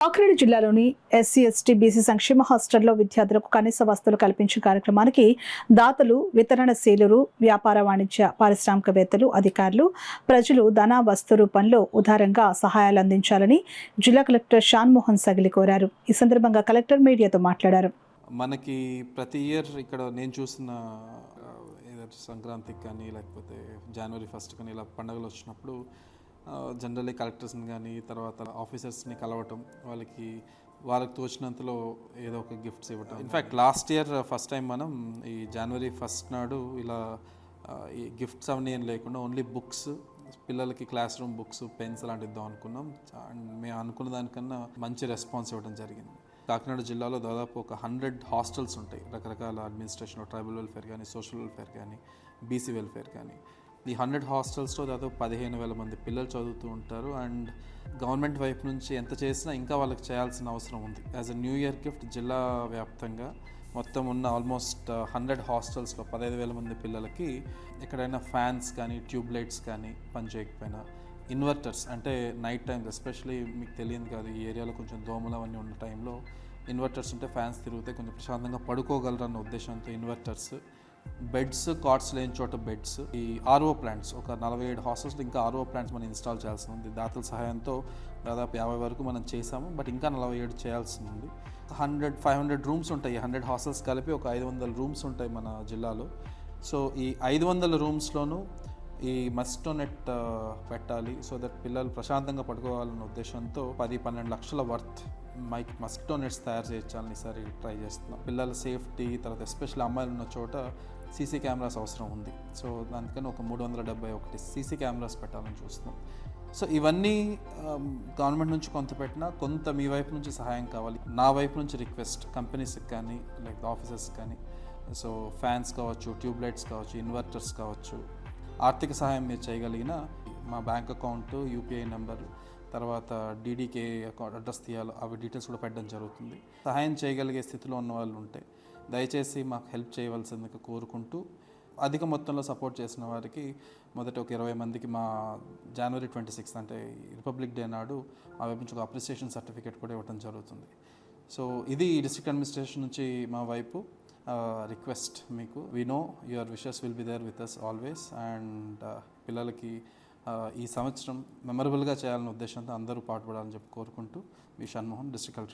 కాకినాడ జిల్లాలోని SC ST BC సంక్షేమ హాస్టల్లో విద్యార్థులకు కనీస వసతులు కల్పించే కార్యక్రమానికి దాతలు, వితరణశీలురు, వ్యాపార వాణిజ్య పారిశ్రామికవేత్తలు, అధికారులు, ప్రజలు ధన వస్తు రూపంలో ఉదారంగా సహాయాలు అందించాలని జిల్లా కలెక్టర్ షాన్మోహన్ సగిలి కోరారు. ఈ సందర్భంగా కలెక్టర్ మీడియాతో మాట్లాడారు. మనకి ప్రతి ఇయర్ ఇక్కడ నేను చూసిన సంక్రాంతికి కానీ లేకపోతే జనవరి 1 కానీ ఇలా పండుగలు వచ్చినప్పుడు జనరల్లీ కలెక్టర్స్ని కానీ తర్వాత ఆఫీసర్స్ని కలవటం, వాళ్ళకి తోచినంతలో ఏదో ఒక గిఫ్ట్స్ ఇవ్వటం. In fact last year first time మనం ఈ జనవరి 1 నాడు ఇలా ఈ గిఫ్ట్స్ అవన్నీ ఏం లేకుండా ఓన్లీ బుక్స్, పిల్లలకి క్లాస్ రూమ్ బుక్స్, పెన్స్ అలాంటివి ఇద్దాం అనుకున్నాం. అండ్ మేము అనుకున్న దానికన్నా మంచి రెస్పాన్స్ ఇవ్వడం జరిగింది. కాకినాడ జిల్లాలో దాదాపు ఒక 100 హాస్టల్స్ ఉంటాయి. రకరకాల అడ్మినిస్ట్రేషన్, ట్రైబల్ వెల్ఫేర్ కానీ, సోషల్ వెల్ఫేర్ కానీ, బీసీ వెల్ఫేర్ కానీ. ఈ 100 హాస్టల్స్లో దాదాపు 15,000 మంది పిల్లలు చదువుతూ ఉంటారు. అండ్ గవర్నమెంట్ వైపు నుంచి ఎంత చేసినా ఇంకా వాళ్ళకి చేయాల్సిన అవసరం ఉంది. As a new year gift జిల్లా వ్యాప్తంగా మొత్తం ఉన్న ఆల్మోస్ట్ 100 హాస్టల్స్లో 15,000 మంది పిల్లలకి ఎక్కడైనా ఫ్యాన్స్ కానీ, ట్యూబ్ లైట్స్ కానీ పనిచేయకపోయినా, ఇన్వర్టర్స్ అంటే నైట్ టైమ్స్ ఎస్పెషలీ మీకు తెలియదు కాదు, ఈ ఏరియాలో కొంచెం దోమలు అవన్నీ ఉన్న టైంలో ఇన్వర్టర్స్ ఉంటే ఫ్యాన్స్ తిరిగితే కొంచెం ప్రశాంతంగా పడుకోగలరన్న ఉద్దేశంతో ఇన్వర్టర్స్, బెడ్స్, కాట్స్ లేని చోట బెడ్స్, ఈ ఆర్ఓ ప్లాంట్స్ ఒక 47 హాస్టల్స్లో ఇంకా ఆర్ఓ ప్లాంట్స్ మనం ఇన్స్టాల్ చేయాల్సి ఉంది. దాతల సహాయంతో దాదాపు 50 వరకు మనం చేసాము, బట్ ఇంకా 47 చేయాల్సి ఉంది. 500 రూమ్స్ ఉంటాయి. 100 హాస్టల్స్ కలిపి ఒక 500 రూమ్స్ ఉంటాయి మన జిల్లాలో. సో ఈ 500 రూమ్స్లోనూ ఈ మస్కిటో నెట్ పెట్టాలి, సో దట్ పిల్లలు ప్రశాంతంగా పడుకోవాలన్న ఉద్దేశంతో 10-12 లక్షల వర్త్ మస్కిటో నెట్స్ తయారు చేయించాలని ఈసారి ట్రై చేస్తున్నాం. పిల్లల సేఫ్టీ, తర్వాత ఎస్పెషల్లీ అమ్మాయిలు ఉన్న చోట సీసీ కెమెరాస్ అవసరం ఉంది. సో దానికని ఒక 371 సీసీ కెమెరాస్ పెట్టాలని చూస్తున్నాం. సో ఇవన్నీ గవర్నమెంట్ నుంచి కొంత పెట్టినా, కొంత మీ వైపు నుంచి సహాయం కావాలి. నా వైపు నుంచి రిక్వెస్ట్ కంపెనీస్కి కానీ, లైక్ ఆఫీసర్స్ కానీ, సో ఫ్యాన్స్ కావచ్చు, ట్యూబ్ లైట్స్ కావచ్చు, ఇన్వర్టర్స్ కావచ్చు, ఆర్థిక సహాయం మీరు చేయగలిగిన మా బ్యాంక్ అకౌంట్, యూపీఐ నెంబర్, తర్వాత డీడీకే అకౌంట్ అడ్రస్ తీయాలి, అవి డీటెయిల్స్ కూడా పెట్టడం జరుగుతుంది. సహాయం చేయగలిగే స్థితిలో ఉన్న వాళ్ళు ఉంటే దయచేసి మాకు హెల్ప్ చేయవలసిందిగా కోరుకుంటూ, అధిక మొత్తంలో సపోర్ట్ చేసిన వారికి మొదట ఒక 20 మందికి మా జనవరి 26 అంటే రిపబ్లిక్ డే నాడు మా వైపు నుంచి ఒక అప్రిసియేషన్ సర్టిఫికేట్ కూడా ఇవ్వడం జరుగుతుంది. సో ఇది డిస్ట్రిక్ట్ అడ్మినిస్ట్రేషన్ నుంచి మా వైపు రిక్వెస్ట్ మీకు. We know your wishes will be there with us always. And పిల్లలకి ఈ సంవత్సరం మెమరబుల్గా చేయాలనే ఉద్దేశంతో అందరూ పాటుపడాలని చెప్పి కోరుకుంటూ, మీ షణ్మోహన్, డిస్ట్రిక్ట్ కలెక్టర్.